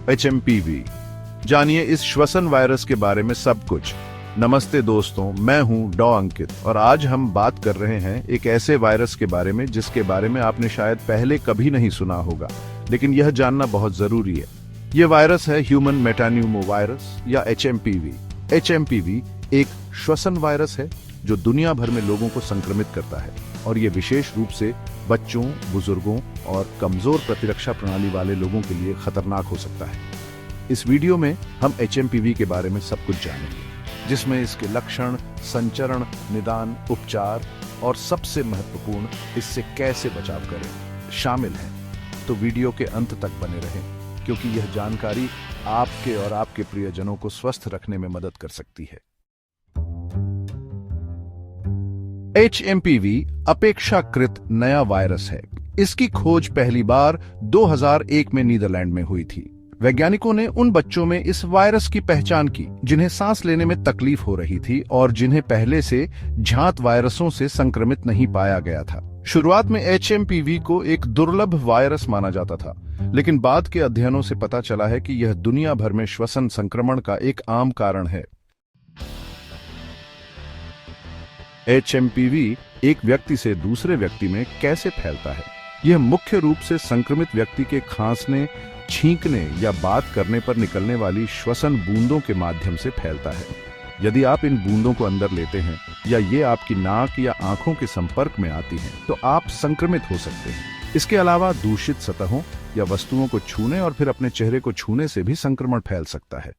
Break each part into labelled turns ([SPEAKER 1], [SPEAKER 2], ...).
[SPEAKER 1] HMPV। जानिए इस श्वसन वायरस के बारे में सब कुछ। नमस्ते दोस्तों, मैं हूं डॉ अंकित और आज हम बात कर रहे हैं एक ऐसे वायरस के बारे में जिसके बारे में आपने शायद पहले कभी नहीं सुना होगा, लेकिन यह जानना बहुत जरूरी है। यह वायरस है ह्यूमन मेटान्यूमोवायरस या HMPV। HMPV एक श्वसन वायरस है जो दुनिया भर में लोगों को संक्रमित करता है और ये विशेष रूप से बच्चों, बुजुर्गों और कमजोर प्रतिरक्षा प्रणाली वाले लोगों के लिए खतरनाक हो सकता है। इस वीडियो में हम HMPV के बारे में सब कुछ जानेंगे, जिसमें इसके लक्षण, संचरण, निदान, उपचार और सबसे महत्वपूर्ण इससे कैसे बचाव करें शामिल हैं। तो वीडियो के अंत तक बने रहें, क्योंकि यह जानकारी आपके और आपके प्रियजनों को स्वस्थ रखने में मदद कर सकती है। HMPV अपेक्षाकृत नया वायरस है। इसकी खोज पहली बार 2001 में नीदरलैंड में हुई थी। वैज्ञानिकों ने उन बच्चों में इस वायरस की पहचान की जिन्हें सांस लेने में तकलीफ हो रही थी और जिन्हें पहले से जांच वायरसों से संक्रमित नहीं पाया गया था। शुरुआत में HMPV को एक दुर्लभ वायरस माना जाता था, लेकिन बाद के अध्ययनों से पता चला है कि यह दुनिया भर में श्वसन संक्रमण का एक आम कारण है। HMPV एक व्यक्ति से दूसरे व्यक्ति में कैसे फैलता है? यह मुख्य रूप से संक्रमित व्यक्ति के खांसने, छींकने या बात करने पर निकलने वाली श्वसन बूंदों के माध्यम से फैलता है। यदि आप इन बूंदों को अंदर लेते हैं या ये आपकी नाक या आंखों के संपर्क में आती हैं, तो आप संक्रमित हो सकते हैं। इसके अलावा दूषित सतहों या वस्तुओं को छूने और फिर अपने चेहरे को छूने से भी संक्रमण फैल सकता है।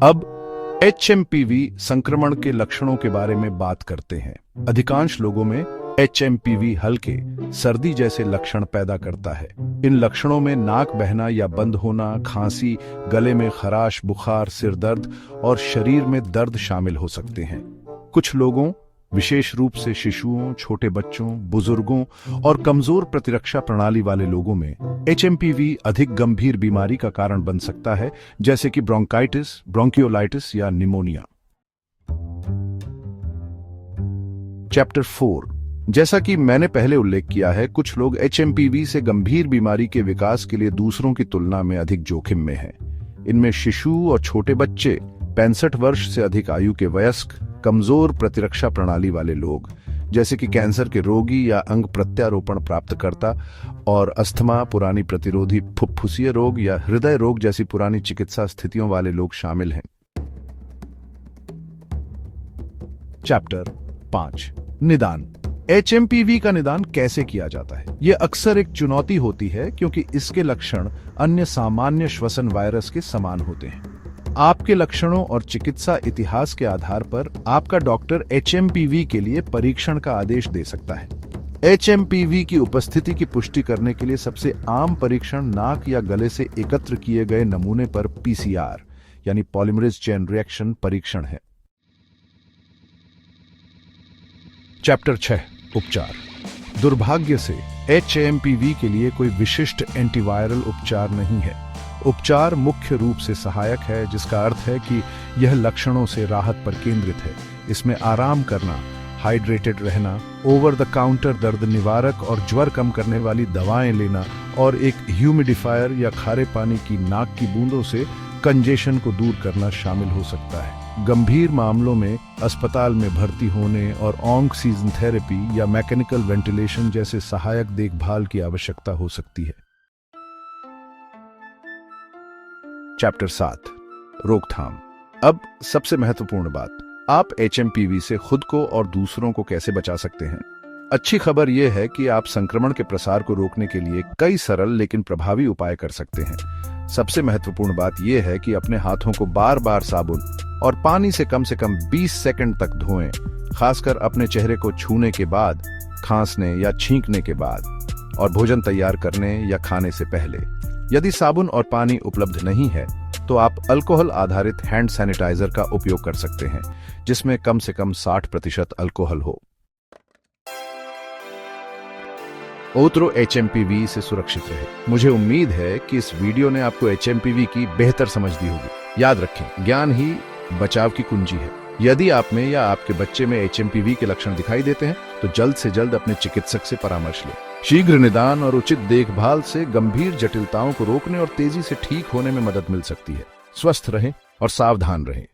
[SPEAKER 1] अब HMPV संक्रमण के लक्षणों के बारे में बात करते हैं। अधिकांश लोगों में HMPV हल्के सर्दी जैसे लक्षण पैदा करता है। इन लक्षणों में नाक बहना या बंद होना, खांसी, गले में खराश, बुखार, सिर दर्द और शरीर में दर्द शामिल हो सकते हैं। कुछ लोगों, विशेष रूप से शिशुओं, छोटे बच्चों, बुजुर्गों और कमजोर प्रतिरक्षा प्रणाली वाले लोगों में HMPV अधिक गंभीर बीमारी का कारण बन सकता है, जैसे कि ब्रोंकाइटिस, ब्रोंकियोलाइटिस या निमोनिया। चैप्टर 4। जैसा कि मैंने पहले उल्लेख किया है, कुछ लोग HMPV से गंभीर बीमारी के विकास के लिए दूसरों की तुलना में अधिक जोखिम में हैं। इनमें शिशु और छोटे बच्चे, 65 वर्ष से अधिक आयु के वयस्क, कमजोर प्रतिरक्षा प्रणाली वाले लोग जैसे कि कैंसर के रोगी या अंग प्रत्यारोपण प्राप्तकर्ता, और अस्थमा, पुरानी प्रतिरोधी फुफ्फुसीय रोग या हृदय रोग जैसी पुरानी चिकित्सा स्थितियों वाले लोग शामिल हैं। चैप्टर 5। निदान। HMPV का निदान कैसे किया जाता है? यह अक्सर एक चुनौती होती है क्योंकि इसके लक्षण अन्य सामान्य श्वसन वायरस के समान होते हैं। आपके लक्षणों और चिकित्सा इतिहास के आधार पर आपका डॉक्टर HMPV के लिए परीक्षण का आदेश दे सकता है। HMPV की उपस्थिति की पुष्टि करने के लिए सबसे आम परीक्षण नाक या गले से एकत्र किए गए नमूने पर PCR यानी पॉलीमरेज चेन रिएक्शन परीक्षण है। चैप्टर 6। उपचार। दुर्भाग्य से HMPV के लिए कोई विशिष्ट एंटीवायरल उपचार नहीं है। उपचार मुख्य रूप से सहायक है, जिसका अर्थ है कि यह लक्षणों से राहत पर केंद्रित है। इसमें आराम करना, हाइड्रेटेड रहना, ओवर द काउंटर दर्द निवारक और ज्वर कम करने वाली दवाएं लेना और एक ह्यूमिडिफायर या खारे पानी की नाक की बूंदों से कंजेशन को दूर करना शामिल हो सकता है। गंभीर मामलों में अस्पताल में भर्ती होने और ऑक्सीजन थेरेपी या मैकेनिकल वेंटिलेशन जैसे सहायक देखभाल की आवश्यकता हो सकती है। चैप्टर 7। रोकथाम। अब सबसे महत्वपूर्ण बात, आप HMPV से खुद को और दूसरों को कैसे बचा सकते हैं। अच्छी खबर यह है कि आप संक्रमण के प्रसार को रोकने के लिए कई सरल लेकिन प्रभावी उपाय कर सकते हैं। सबसे महत्वपूर्ण बात यह है कि अपने हाथों को बार बार साबुन और पानी से कम 20 सेकंड तक धोएं, खासकर अपने चेहरे को छूने के बाद, खांसने या छींकने के बाद और भोजन तैयार करने या खाने से पहले। यदि साबुन और पानी उपलब्ध नहीं है तो आप अल्कोहल आधारित हैंड सैनिटाइजर का उपयोग कर सकते हैं, जिसमें कम से कम 60% अल्कोहल हो। ओतरो HMPV से सुरक्षित रहे। मुझे उम्मीद है कि इस वीडियो ने आपको HMPV की बेहतर समझ दी होगी। याद रखें, ज्ञान ही बचाव की कुंजी है। यदि आप में या आपके बच्चे में HMPV के लक्षण दिखाई देते हैं तो जल्द से जल्द अपने चिकित्सक से परामर्श लें। शीघ्र निदान और उचित देखभाल से गंभीर जटिलताओं को रोकने और तेजी से ठीक होने में मदद मिल सकती है। स्वस्थ रहें और सावधान रहें।